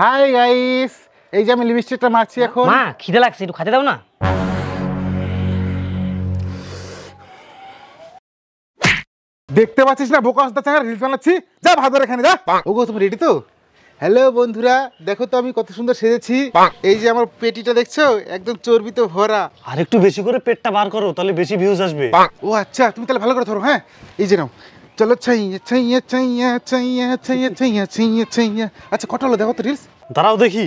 Hi guys, এই যে আমি লিপস্টিকটা মাখছি এখন। মা খিদে লাগছে, একটু খেতে দাও না। দেখতে পাচ্ছিস না বোকা হস্তা চাঙা রিলস বানাচ্ছি? যা ভাত ধরে এখানে যা। ওগো তুমি রেডি তো? হ্যালো বন্ধুরা, দেখো তো আমি কত সুন্দর সেজেছি। এই যে আমার পেটিটা দেখছো, একদম চর্বিতে ভরা। আর একটু বেশি করে পেটটা বার করো, তাহলে বেশি ভিউজ আসবে। ও আচ্ছা, তুমি তাহলে ভালো করে ধরো। হ্যাঁ, এই যে নাও। চলো ছাইয়া ছাইয়া ছাইয়া ছাইয়া ছাইয়া ছাইয়া ছাইয়া ছাইয়া। আচ্ছা কটা হলো দেখো তো রিলস। দাঁড়াও দেখি,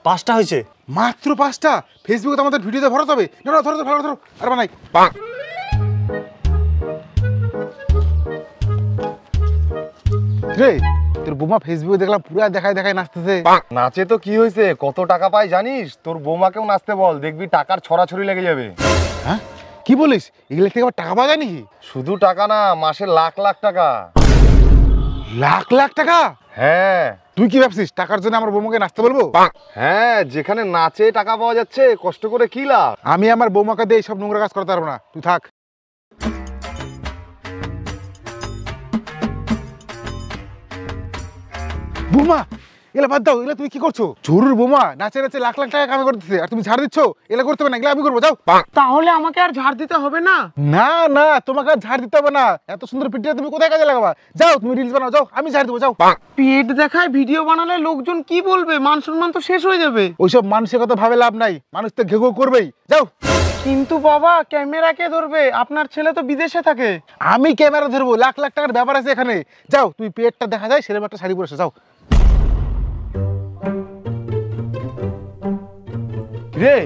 5টা হয়েছে। মাত্র 5টা? ফেসবুকে তো আমাদের ভিডিওতে ভরা হবে। না না, ধরো ভালো করে ধরো। আর বানাই রে, তোর বোমা ফেসবুকে দেখলাম পুরা দেখায় দেখায় নাচতেছে। নাচে তো কি হয়েছে, কত টাকা পায় জানিস? তোর বৌমাকেও নাচতে বল, দেখবি টাকার ছড়াছড়ি লেগে যাবে। হ্যাঁ কি বলিস? এগুলো থেকে আবার টাকা পাওয়া যায় নাকি? শুধু টাকা না, মাসে লাখ লাখ টাকা। লাখ লাখ টাকা? হ্যাঁ। তুই কি ভাবছিস টাকার জন্য আমার বৌমাকে নাচতে বলবো? হ্যাঁ, যেখানে নাচে টাকা পাওয়া যাচ্ছে, কষ্ট করে কি লাভ? আমি আমার বৌমাকে দিয়ে এইসব নোংরা কাজ করতে পারবো না, তুই থাক। বৌমা এগুলা বাদ দাও, এগুলা তুমি কি করছো? ঝুরুর বৌমা নাচে নাচে লাখ লাখ টাকা কামাই করতেছে, আর তুমি ঝাড় দিচ্ছ? এগুলা করতে হবে না, এগুলা আমি করবো, যাও। তাহলে আমাকে আর ঝাড় দিতে হবে না? না না, তোমাকে আর ঝাড় দিতে হবে না। এত সুন্দর পিঠটা তুমি কোথায় কাজে লাগাবা? যাও তুমি রিলস বানাও, যাও, আমি ঝাড় দেবো, যাও। পেট দেখায় ভিডিও বানালে লোকজন কি বলবে? মান সম্মান তো শেষ হয়ে যাবে। ওইসব মানুষের কথা ভাবে লাভ নাই, মানুষ তো ঘেঘো করবেই, যাও। কিন্তু বাবা, ক্যামেরা কে ধরবে? আপনার ছেলে তো বিদেশে থাকে। আমি ক্যামেরা ধরবো? লাখ লাখ টাকার ব্যাপার আছে এখানে। যাও, তুমি পেটটা দেখা যায় সেরকম একটা শাড়ি পরেছো, যাও। রে,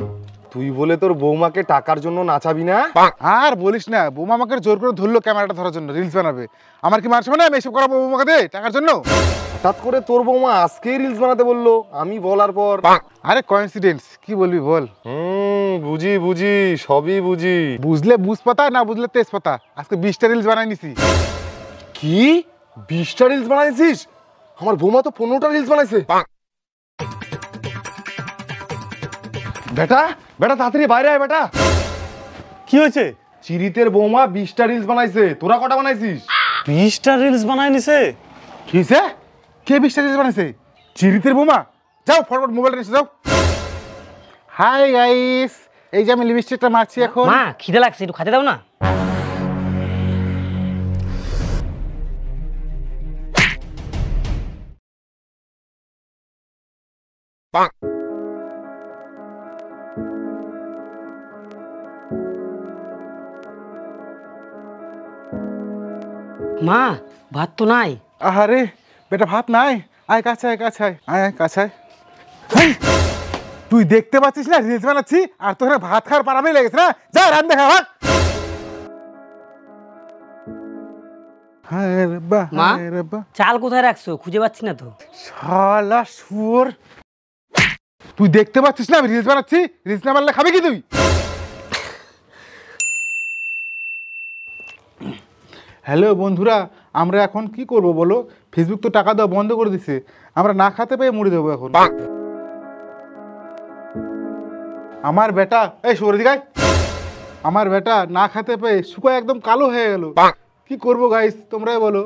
তুই বলে তোর বৌমাকে টাকার জন্য নাচাবি না? আর বলিস না, বৌমা আমাকে জোর করে ধরলো ক্যামেরাটা ধরার জন্য, রিলস বানাবে। আমার কি মানছে না আমি এসব করাবো বৌমাকে দে টাকার জন্য? হঠাৎ করে তোর বৌমা আজকেই রিলস বানাতে বললো, আমি বলার পর? আরে কোইন্সিডেন্স, কি বলবি বল। বুঝি বুঝি, সবই বুঝি। বুঝলে বুঝ পাতা, না বুঝলে তেজ পাতা। আজকে 20টা রিলস বানাই নিছি। কি 20টা রিলস বানাইছিস? আমার বৌমা তো 15টা রিলস বানাইছে। বেটা বেটা তাড়াতাড়ি বাইরে আয় বেটা। কি হয়েছে? চিরিতের বৌমা 20টা রিলস বানাইছে, তোরা কটা বানাইছিস? 20টা রিলস বানায় নিছে। কি হয়েছে? কে 20টা রিলস বানাইছে? চিরিতের বৌমা? যাও ফটফট মোবাইলটা নিয়ে যাও। হাই গাইস, এই যে আমি লিপস্টিকটা মাখছি এখন। মা খিদে লাগছে, একটু খেতে দাও না। মা ভাত তো নাই। আহারে বেটা, ভাত নাই? আয় কাছে আয়, কাছে আয়, আয় আয় কাছে আয়। হেই, তুই দেখতে পাচ্ছিস না রিলস বানাচ্ছি, আর তোর ভাত খাওয়ার পারামেই লেগেছে না? যা রান্না খা ভাত। হায় রে বা, মা হায় রে বা। চাল কোথায় রাখছো? খুঁজে পাচ্ছি না তো। শালা শুয়োর, তুই দেখতে পাচ্ছিস না আমি রিলস বানাচ্ছি? রিলস না বানালে খাবে কি তুই? হ্যালো বন্ধুরা, আমরা এখন কি করব বলো? ফেসবুক তো টাকা দেওয়া বন্ধ করে দিছে, আমরা না খেতে পেয়ে মরে দেবো এখন। আমার বেটা, এই সরে দিকে আয়। আমার বেটা না খেতে পেয়ে শুকায় একদম কালো হয়ে গেল। কি করবো গাইস, তোমরাই বলো।